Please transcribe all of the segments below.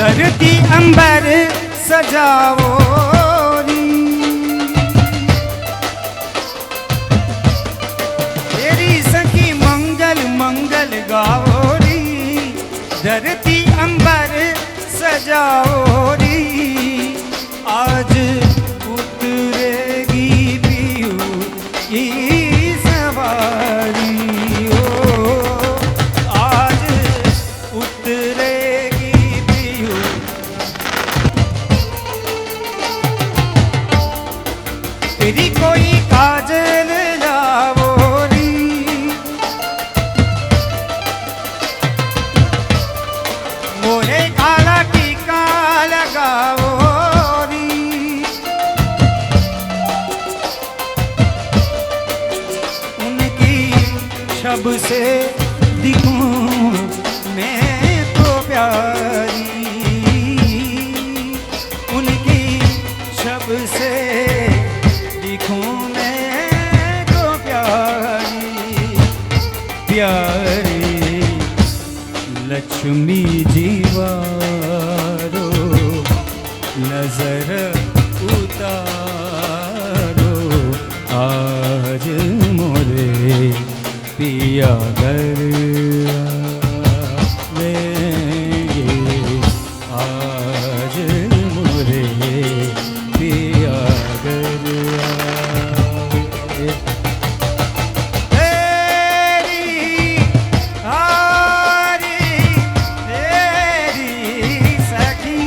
धरती अंबर सजाओ री, तेरी सखी मंगल मंगल गाओ री, धरती अंबर सजाओ री, आज उतरेगी पियू की सवारी, ओ आज उतरेगी पियू। तेरी कोई काजल लाओ री, मोहे काला टीका लगाओ री, उनकी शब से दिखूं मैं तो प्यारी, उनकी शब से दिखूं मैं तो प्यारी प्यारी। लक्ष्मी जीवारो नजर उतारो, आज मोरे पिया घर आवेंगे, आज मोरे पिया घर आवेंगे। तेरी हारी तेरी सखी,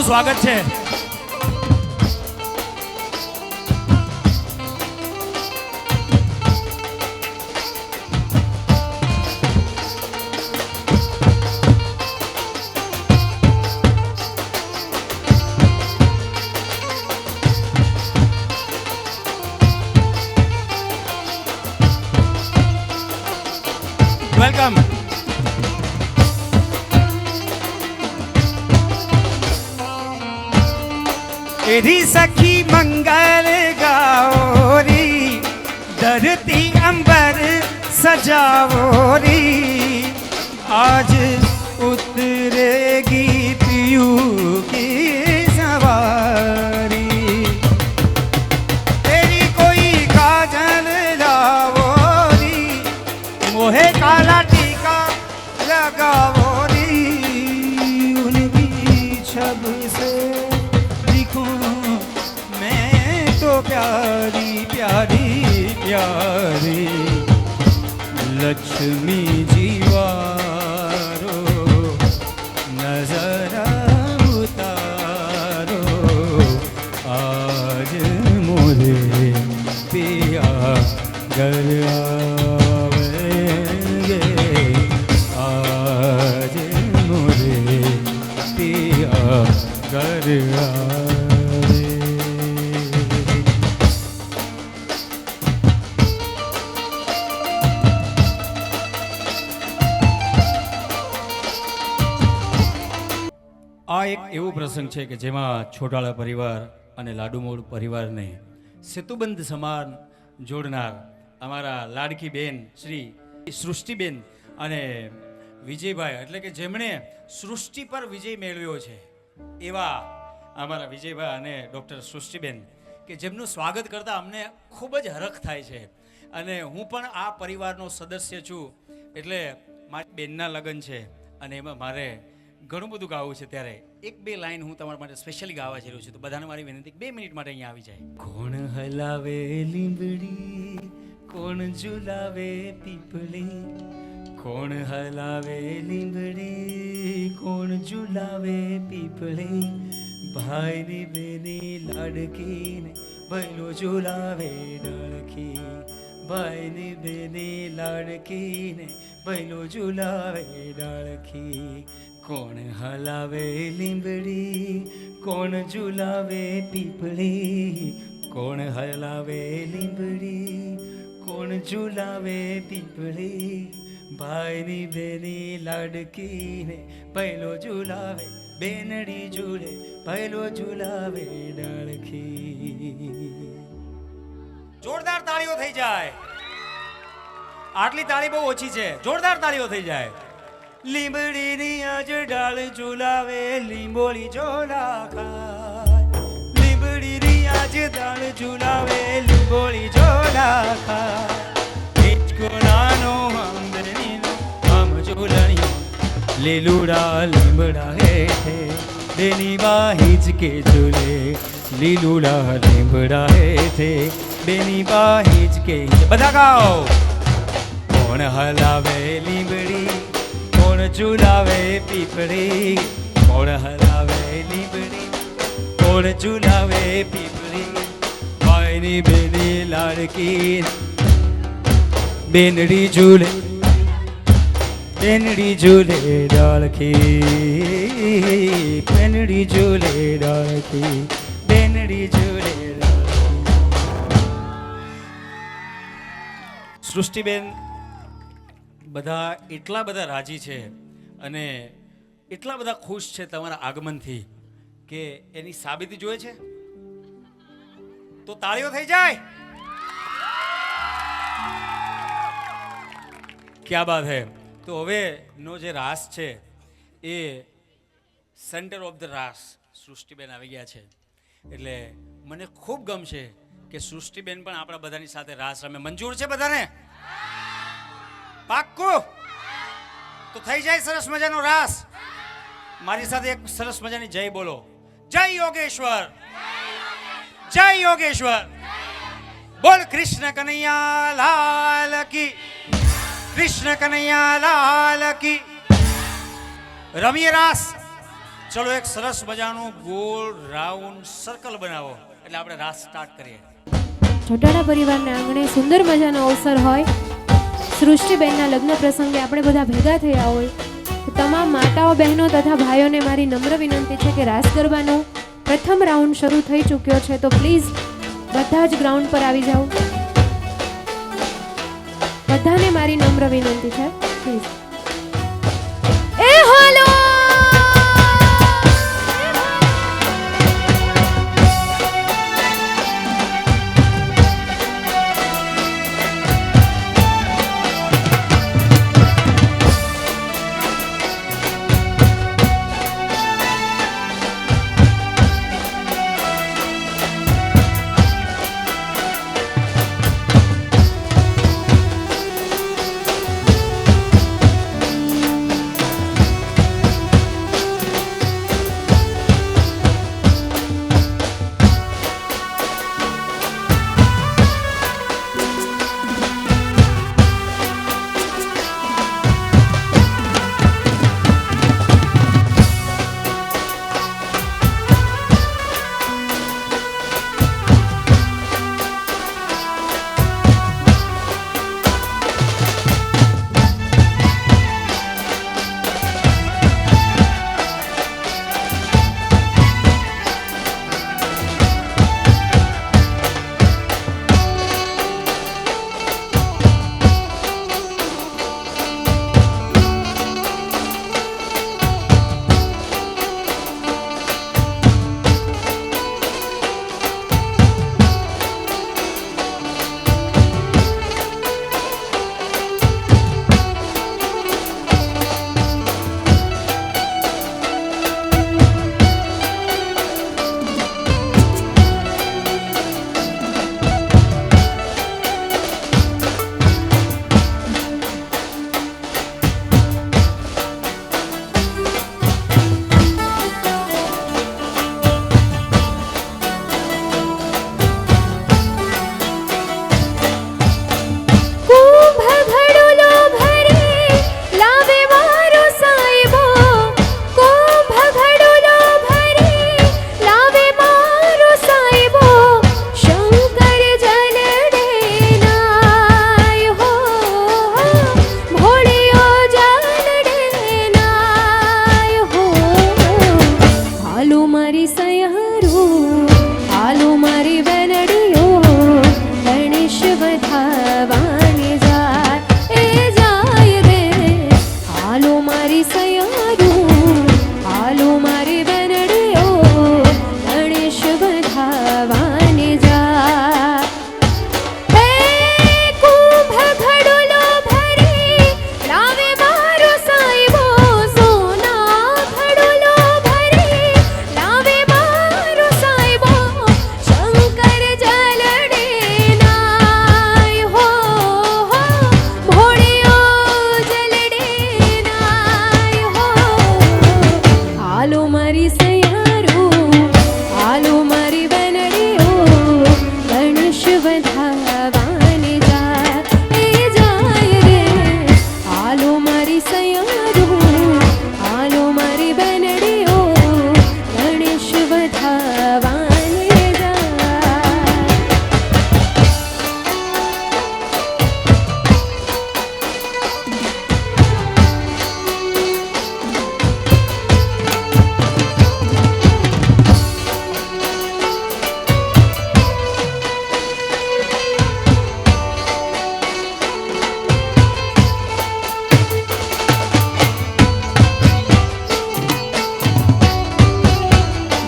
સ્વાગત છે. વેલકમ. तेरी सखी मंगल गाओ री, धरती अंबर सजाओ री, आज उतरेगी पियू की सवारी। तेरी कोई काजल लाओ री, मोहे काला टीका लगाओ री, उनकी छब से मैं तो प्यारी प्यारी प्यारी। लक्ष्मी जीवारो नजर उतारो, आज मोरे पिया घर आवेंगे, आज मोरे पिया घर आवेंगे। આ એક એવો પ્રસંગ છે કે જેમાં છોટાળા પરિવાર અને લાડુમોડ પરિવારને સેતુબંધ સમાન જોડનાર અમારા લાડકી બેન શ્રી સૃષ્ટિબેન અને વિજયભાઈ, એટલે કે જેમણે સૃષ્ટિ પર વિજય મેળવ્યો છે એવા અમારા વિજયભાઈ અને ડૉક્ટર સૃષ્ટિબેન, કે જેમનું સ્વાગત કરતાં અમને ખૂબ જ હરખ થાય છે. અને હું પણ આ પરિવારનો સદસ્ય છું, એટલે મારી બેનના લગ્ન છે અને એમાં મારે ઘણું બધું ગાવું છે. ત્યારે એક બે લાઈન હું તમારા માટે સ્પેશિયલી ગાવા જઈ રહ્યો છું, તો બધાને મારી વિનંતી 2 મિનિટ માટે અહીંયા આવી જાય. કોણ હલાવે લીંબડી, કોણ ઝુલાવે પીપળી, કોણ હલાવે લીંબડી, કોણ ઝુલાવે પીપળી, ભાઈની બેની લાડકીને ભૈલો ઝુલાવે ડળખી, ભાઈની બેની લાડકીને ભૈલો ઝુલાવે ડળખી, કોણ હલાવે લીંબડી, કોણ ઝુલાવે પીપળી, કોણ હલાવે લીંબડી, કોણ ઝુલાવે પીપળી, ભાઈની બેની લાડકીને પહેલો ઝુલાવે બેનડી ઝૂલે, પહેલો ઝુલાવે ડાળખી. જોરદાર તાળીઓ થઈ જાય. આટલી તાળી બહુ ઓછી છે, જોરદાર તાળીઓ થઈ જાય. લીંબડીની આજ ડાળ ઝુલાવે લીંબોળી ઝોલા ખાય, લીંબડીની આજ ડાળ ઝુલાવે લીંબોળી ઝોલા ખાય. હિચકો નાનો આંબલીનો આમ ઝૂલણીઓ, લીલુડા લીંબડા હેઠે બેની બા હિચકે ઝૂલે, લીલુડા લીંબડા હેઠે બેની બા હિચકે. બધા ગાઓ. કોણ હલાવે લીંબડી, કોણ ઝુલાવે પીપળી, કોણ હલાવે લીંબડી, કોણ ઝુલાવે પીપળી, ભાઈની બેની લાડકી બેનડી ઝૂલે, બેનડી ઝૂલે ડાળખી, બેનડી ઝૂલે ડાળખી, બેનડી ઝૂલે ડાળખી. સૃષ્ટિબેન બધા એટલા બધા રાજી છે અને એટલા બધા ખુશ છે તમારા આગમનથી કે એની સાબિતી જોઈએ છે તો તાળીઓ થઈ જાય. ક્યા બાત હે. તો હવે નો જે રાસ છે એ સેન્ટર ઓફ ધ રાસ સૃષ્ટિબેન આવી ગયા છે એટલે મને ખૂબ ગમશે કે સૃષ્ટિબેન પણ આપણા બધાની સાથે રાસ રમે. મંજૂર છે બધાને? પાક્કું? તો થઈ જાય સરસ મજાનો રાસ. મારી સાથે એક સરસ મજાની જય બોલો. જય યોગેશ્વર, જય યોગેશ્વર. બોલ કૃષ્ણ કનૈયા લાલ કી, કૃષ્ણ કનૈયા લાલ કી. રમીએ રાસ. ચલો એક સરસ મજાનું ગોળ રાઉન્ડ સર્કલ બનાવો એટલે આપણે રાસ સ્ટાર્ટ કરીએ. જોટાળા પરિવારના આંગણે સુંદર મજાનો અવસર હોય, સૃષ્ટિબેનના લગ્ન પ્રસંગે આપણે બધા ભેગા થયા હોય તો તમામ માતાઓ બહેનો તથા ભાઈઓને મારી નમ્ર વિનંતી છે કે રાસ ગરબાનો પ્રથમ રાઉન્ડ શરૂ થઈ ચૂક્યો છે તો પ્લીઝ બધા જ ગ્રાઉન્ડ પર આવી જાઓ. બધાને મારી નમ્ર વિનંતી છે પ્લીઝ. એ હાલો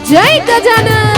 જય ગજાનન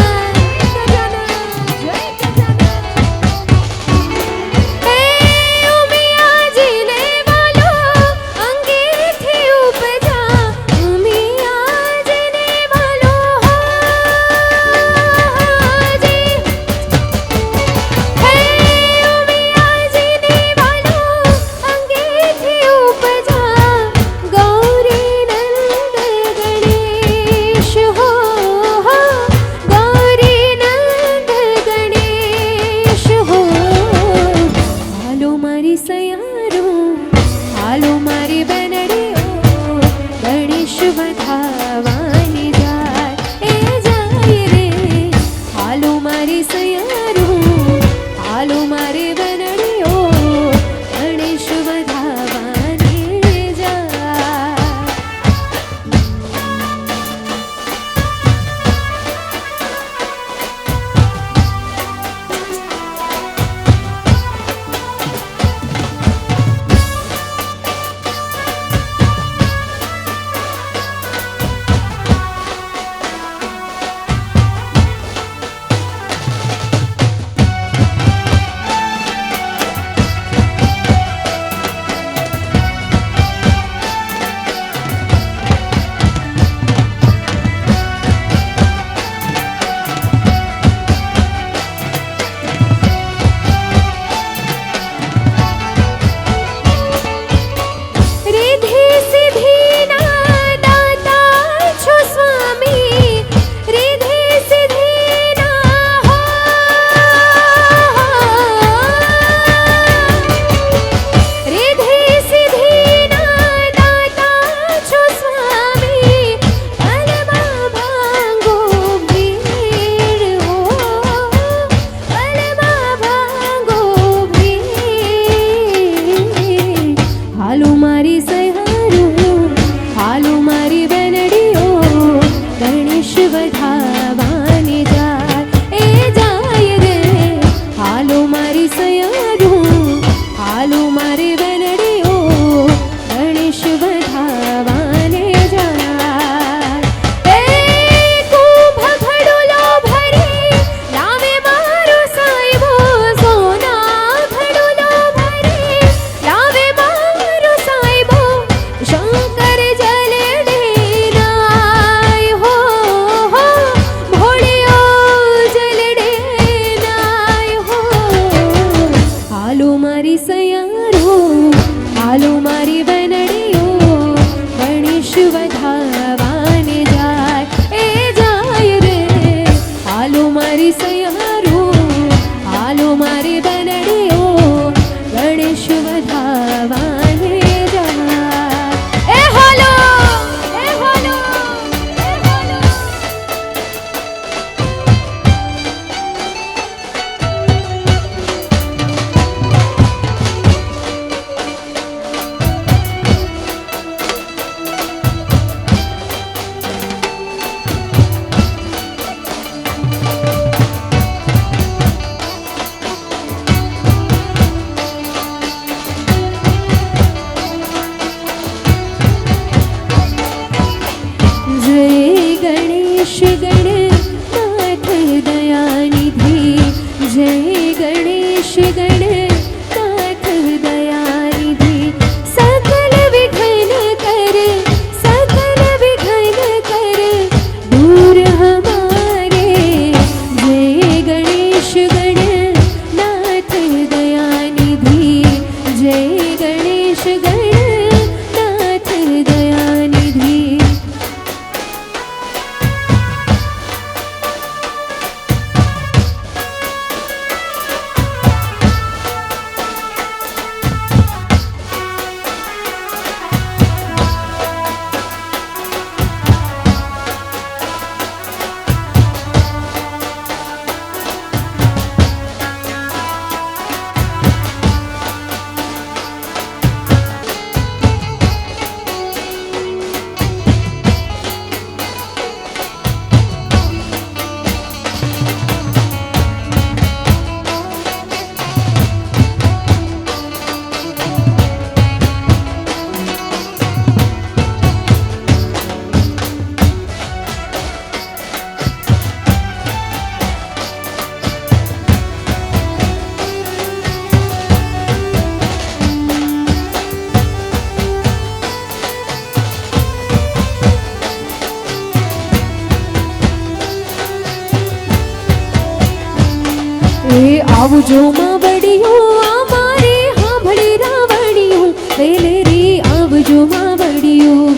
આવજો માવડિયું અમારે હાંભળી રાવડિયું વેલે રે આવજો માવડિયું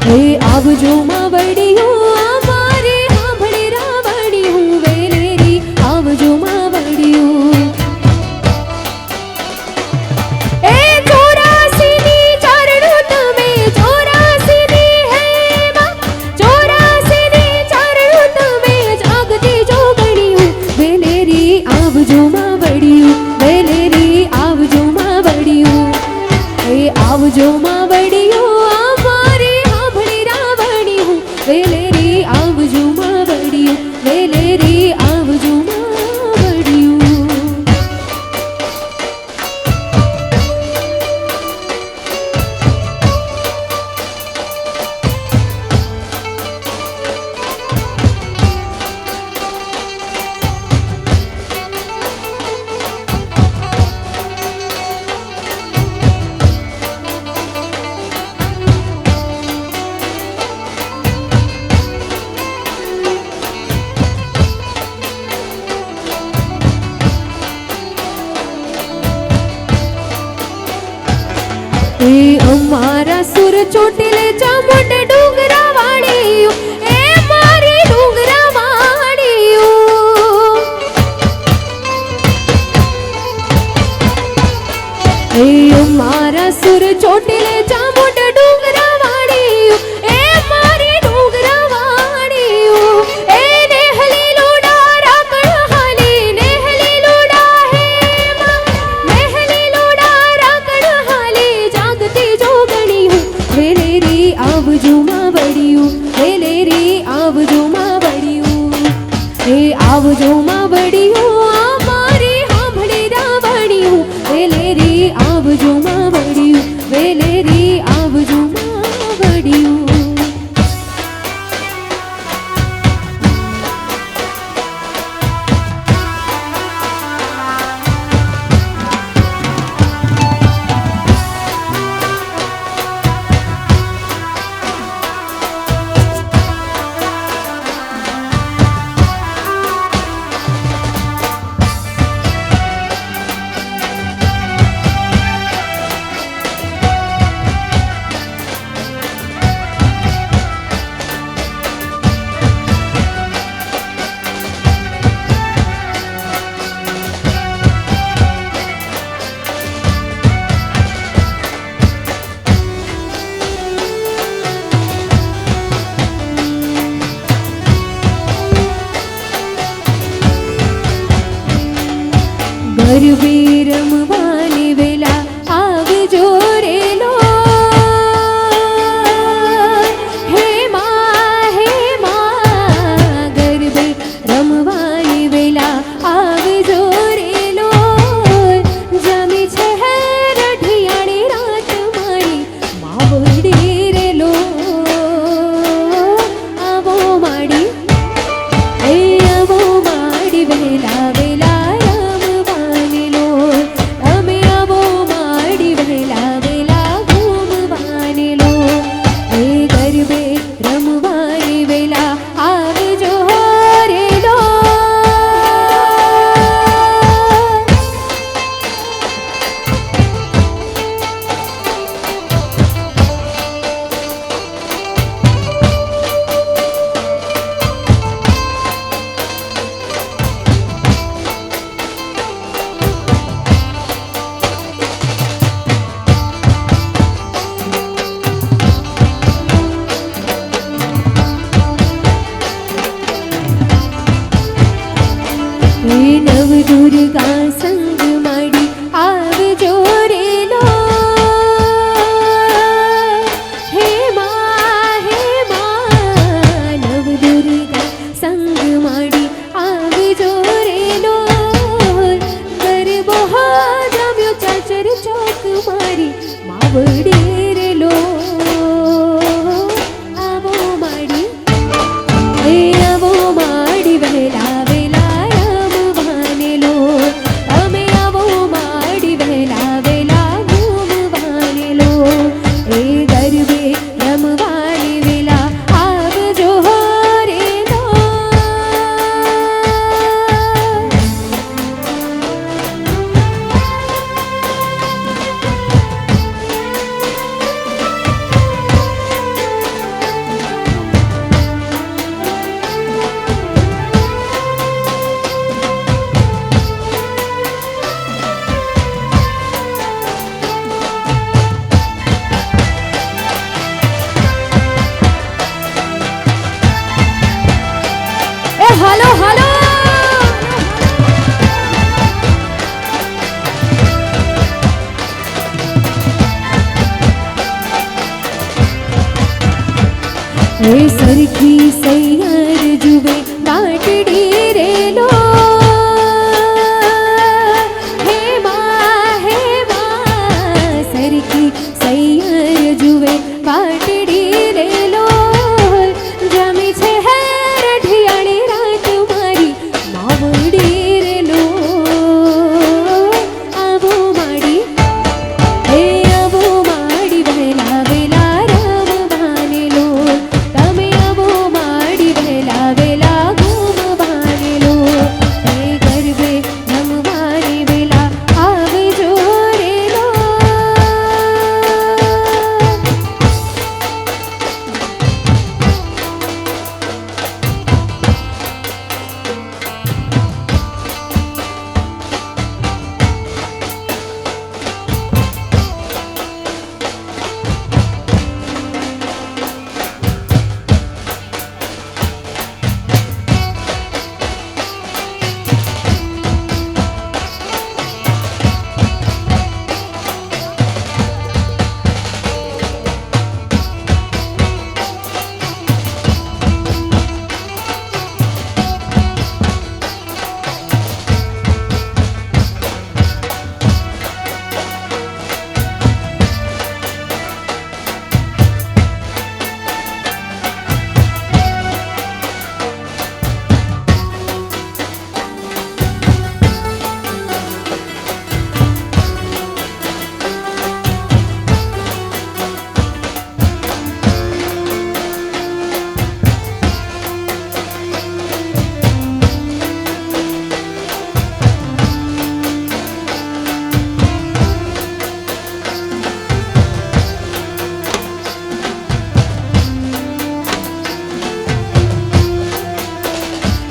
હે આવજો માવડિયું અમારે હાંભળી રાવડિયું વેલે રે આવજો માવડિયું એ 84 ની ચરણો તમે 84 ની હે માં 84 ની ચરણો તમે જાગતી જોગણિયું વેલે રે આવજો માવડિયું વેલે રે આવજો માવડિયું હે આવજો માવડિયું અમારે હાંભળી રાવડિયું વેલે રે આવજો માવડિયું વેલે રે આવજો માવડિયું એ અમારા સુર ચોટીલે ચામુંડ ડુંગરા વાળીયું એ મારી ડુંગરા વાળીયું એ અમારા સુર ચોટીલે ચામુંડ ડુંગરા વાળીયું એ મારી ડુંગરા વાળીયું એ નેહલી લોડા રાકણ હાલી નેહલી લોડા હે માં નેહલી લોડા રાકણ હાલી જાગતી જોગણિયું વેલે રે આવજો માવડિયું વેલે રે આવજો માવડિયું હે આવજો માવડિયું અમારે હાંભળી રાવડિયું વેલે રે આવજો માવડિયું વેલે રે આવજો માવડિયું ગરબે રમવાની વેલા આવજો રે લો હે માં ગરબે રમવાની વેલા આવજો રે લો જમી છે રઢિયાણી રાત મારી માવડી રે લો આવો માડી એ આવો માડી વેલા વેલા નવ દુર્ગા સંગ માડી આવજો રે લો હે માં નવ દુર્ગા સંગ માડી આવજો રે લો ગરબો જમ્યો ચાચર ચોક મારી માવડી રે લો આવો માડી એ આવો માડી વહેલા એ સરખી સૈયર જુએ વાટડી રેલો હે માં સરખી સૈયર જુએ વાટડી રેલો જામી છે હે રઢિયાળી રાત મારી માવડી રેલો આવો માડી હે આવો માડી વહેલા વેલા રામ ભાનેલો તમે આવો માડી વહેલા વેલા ઘૂમ ભાનેલો હે ગરબે રમવાની વેલા આવજો રેલો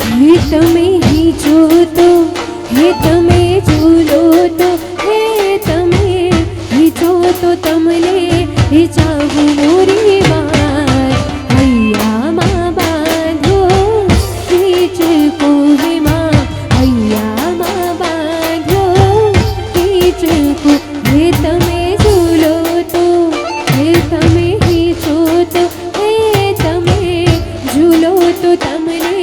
હે તમે હિંચો તો હે તમે ઝૂલો તો હે તમે હિંચો તો તમને હિંચાવું મોરી વાર હૈયામાં બાંધો હિંચકો હે માં હૈયામાં બાંધો હિંચકો હે તમે ઝૂલો તો હે તમે હિંચો તો હે તમે ઝૂલો તો તમને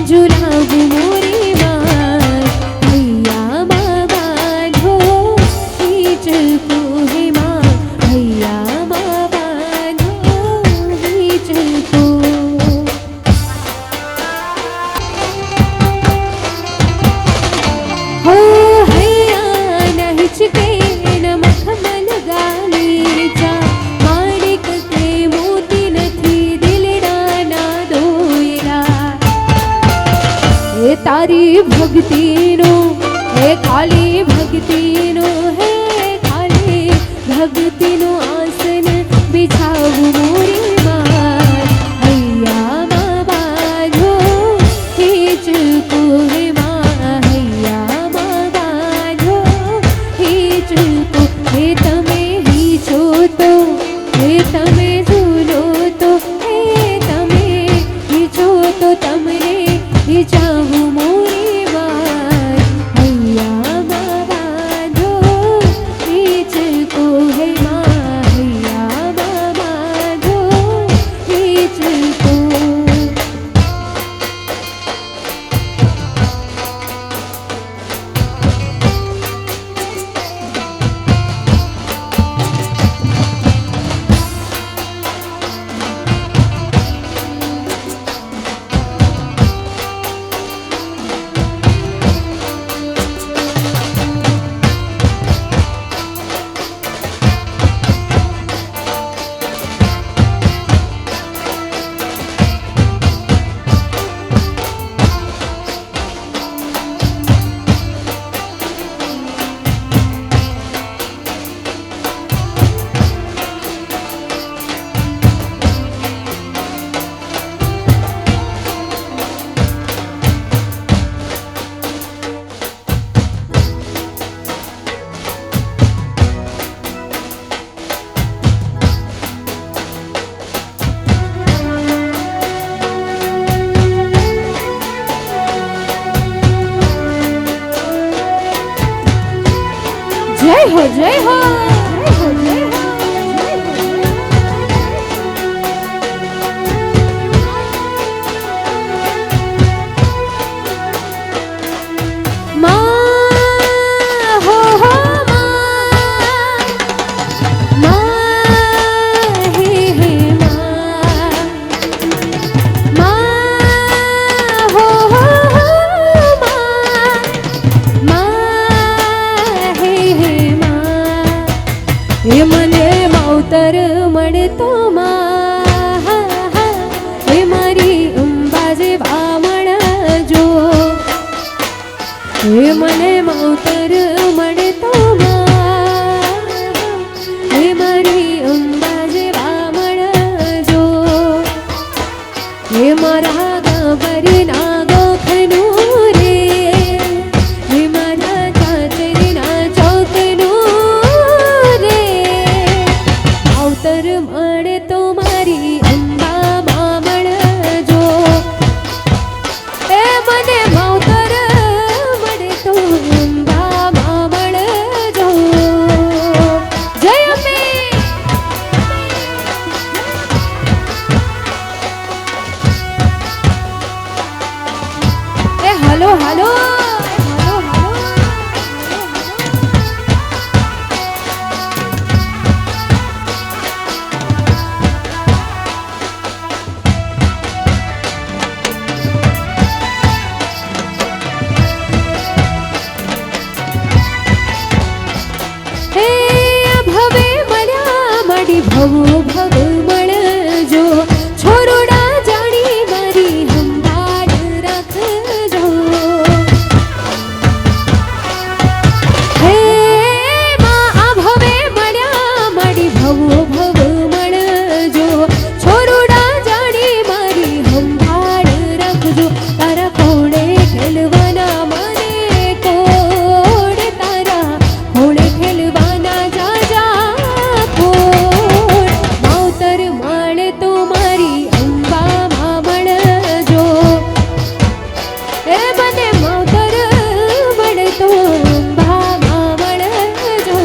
ઝુલાવું મોરી વાર હૈયામાં બાંધો હિંચકો હે માં હૈયામાં બાંધો હિંચકો હો હૈયા ન હિચકે ન મખમલ ગાલી જા માણિક કે મોતી નથી દિલડા ના દોયલા હે તારી ભક્તિનો હે ખાલી ભક્તિનો હે ખાલી ભક્તિનો આસન બિછાવું મોરી માં હૈયામાં બાંધો હિંચકો હે માં હૈયામાં બાંધો હિંચકો હે તમે હિંચો તો હે તમે ઝૂલો તો હે તમે હિંચો તો તમને હિંચાવું મોરી વાર હૈયામાં બાંધો હિંચકો હે માં હૈયામાં બાંધો હિંચકો જય હો જય હો જય હો જય હો હે મને માવતર મળે તો હે મારી અંબા જેવા મળજો હે મારા ગાભરીના ગોખનું રે હે મારા ચાચરીના ચોકનું રે માવતર મળે તો મારી અંબામાં મળજો એ મને માવતર મળે તો અંબામાં મળજો જય અંબે એ હાલો હાલો હાલો હાલો હે ભવે મળ્યા માડી ભવો ભવ મળજો છોરોડા જાણી મારી સંભાળ રાખજો હે માં આ ભવે મળ્યા માડી ભવો ભવ મળજો છોરોડા જાણી મારી સંભાળ રાખજો તારા કોણે ખેલવાના મને કોડ તારા કોણે ખેલવાના જાજા કોડ માવતર મળે તો મારી અંબામાં મળજો એ મને માવતર મળે તો અંબામાં મળજો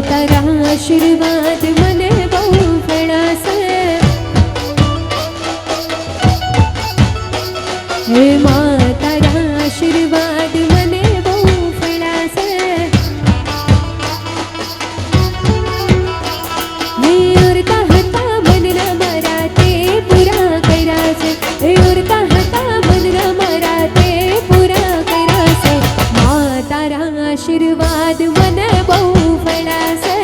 તારા આશીર્વાદ મને બહુ ઘણાશે હે માં તારા આશીર્વાદ મને બહુ ઘણાશે ઉરતા હતા મનના મારા તે પૂરા કર્યા છે ઉરતા હતા મનના મારા તે પૂરા કર્યા છે માં તારા આશીર્વાદ મને બહુ ફળાશે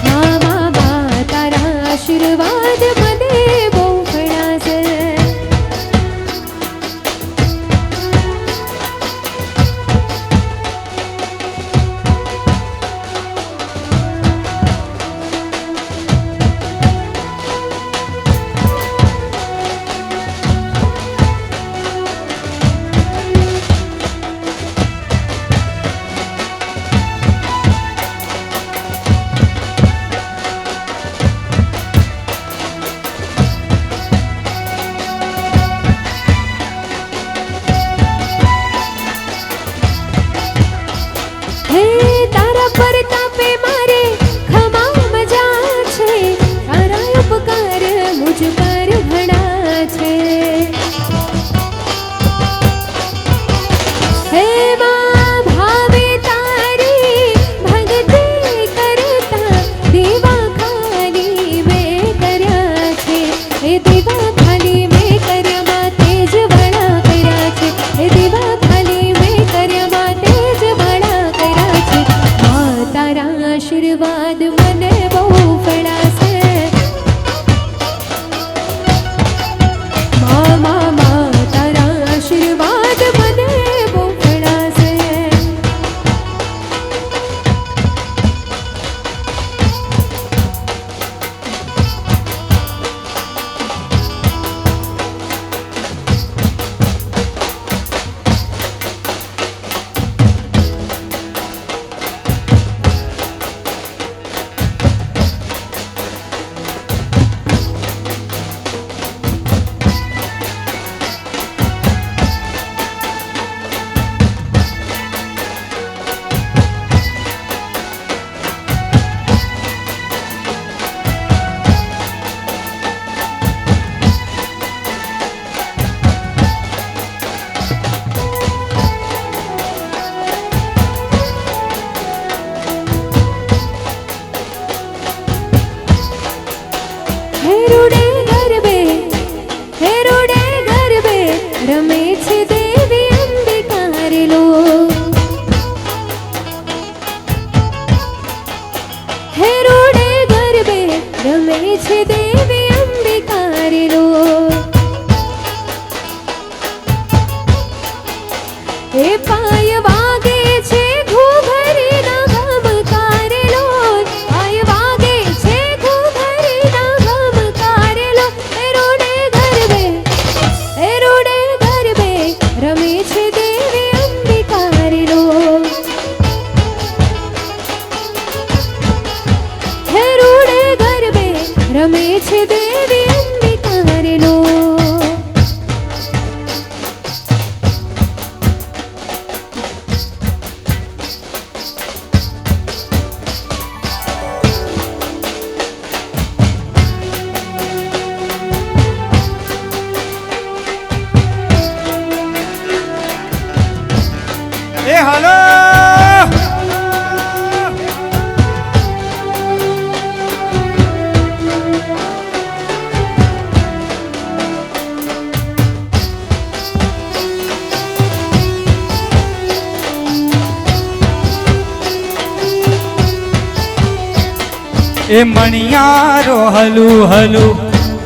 મામા તારા આશીર્વાદ મને બહુ ફળાશે હે તારા પરતાપે મારે ખમા મજા છે તારા ઉપકાર મુજ પર ઘણા છે હે માં ભાવે તારી ભક્તિ કરતા દેવા ખાલી મેં કર્યા છે એ દેવા ખાલી મેં કર્યા માં તેજ વડા કર્યા છે એ દેવા ખાલી મેં કર્યા માં તેજ વડા કર્યા છે માં તારા આશીર્વાદ મને બહુ ફળાશે માં તારા આશીર્વાદ મને બહુ ફળાશે देवी अंबिका हरे लो। એ હાલો એ મણિયારો હલુ હલુ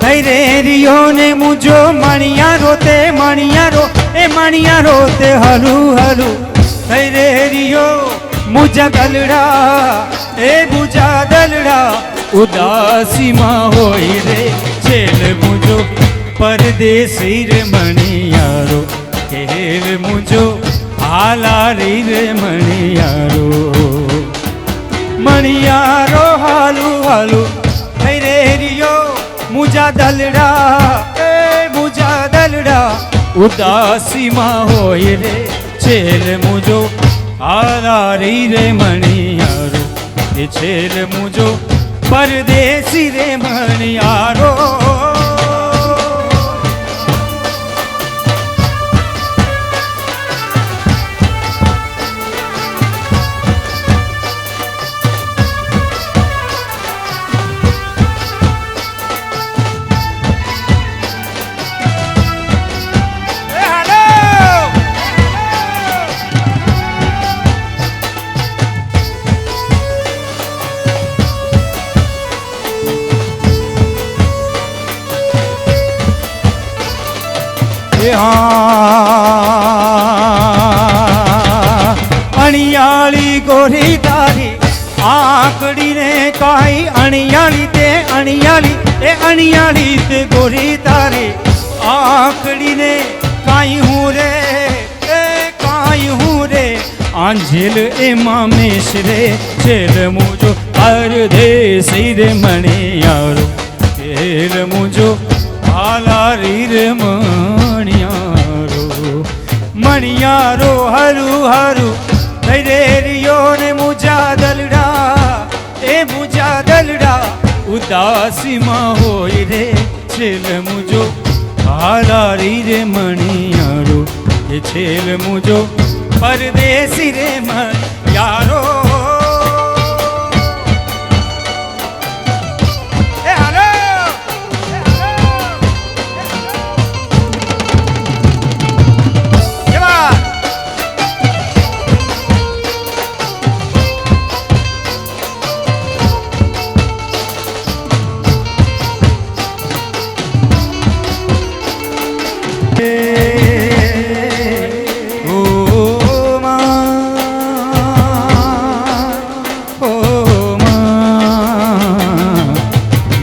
થઈ રે રિયો ને મુજો મણિયારો તે મણિયારો એ મણિયારો તે હલુ હલુ થઈ રે રિયો મુજા ગલડા એ મુજા દલડા ઉદાસીમાં હોય રે છેલ મુજો પરદેશી રે મણિયારો ખેલ મુજો હાલારી રે મણિયારો મણિયારો હાલુ હાલુ થઈ રે રિયો મુજા દલડા એ મુજા દલડા ઉદાસીમાં હોય રે છેલ મુજો હાલારી રે મણિયારો એ છેલ મુજો પરદેશી રે મણિયારો અણિયાળી ગોરી તારી આંકડી ને કાઈ અણિયાળી તે અણિયાળી એ અણિયાળી તે ગોરી તારી આંકડી ને કાઈ હું રે એ કાઈ હું રે આંજેલ એ મામેશ રે છેલ મુજો પરદેશી રે મણિયારો છેલ મુજો હાલારી રે મણિયારો મણિયારો હરુ હરુ થઈ રે રિયો ને મુજા દલડા એ મુજા દલડા ઉદાસીમાં હોય રે છેલ મુજો હાલારી રે મણિયારો એ છેલ મુજો પરદેશી રે મણિયારો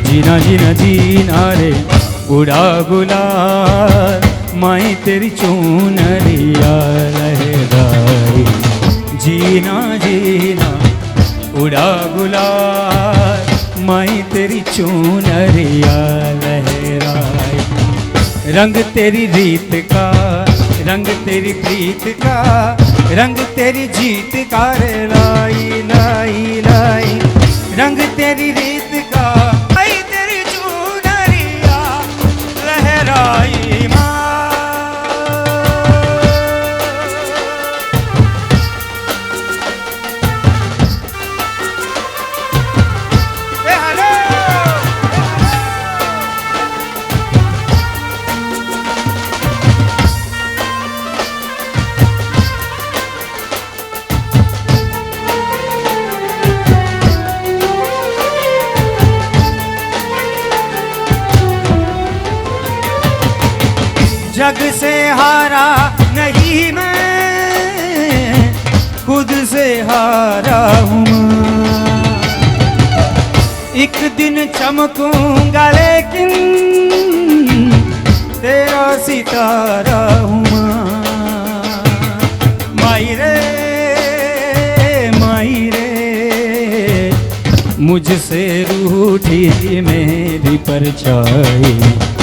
जीना जीना जीना रे उड़ा गुलाल माई तेरी चूनरिया लहराई जीना जीना उड़ा गुलाल माई तेरी चूनरिया लहराई रंग तेरी रीत का रंग तेरी प्रीत का रंग तेरी जीत का रे लाई लाई लाई रंग तेरी रीत का आई तेरी चूनरिया लहराई माँ जग से हारा नहीं मैं खुद से हारा हूँ एक दिन चमकूंगा लेकिन तेरा सितारा हूँ माई रे मुझसे रूठी मेरी परछाई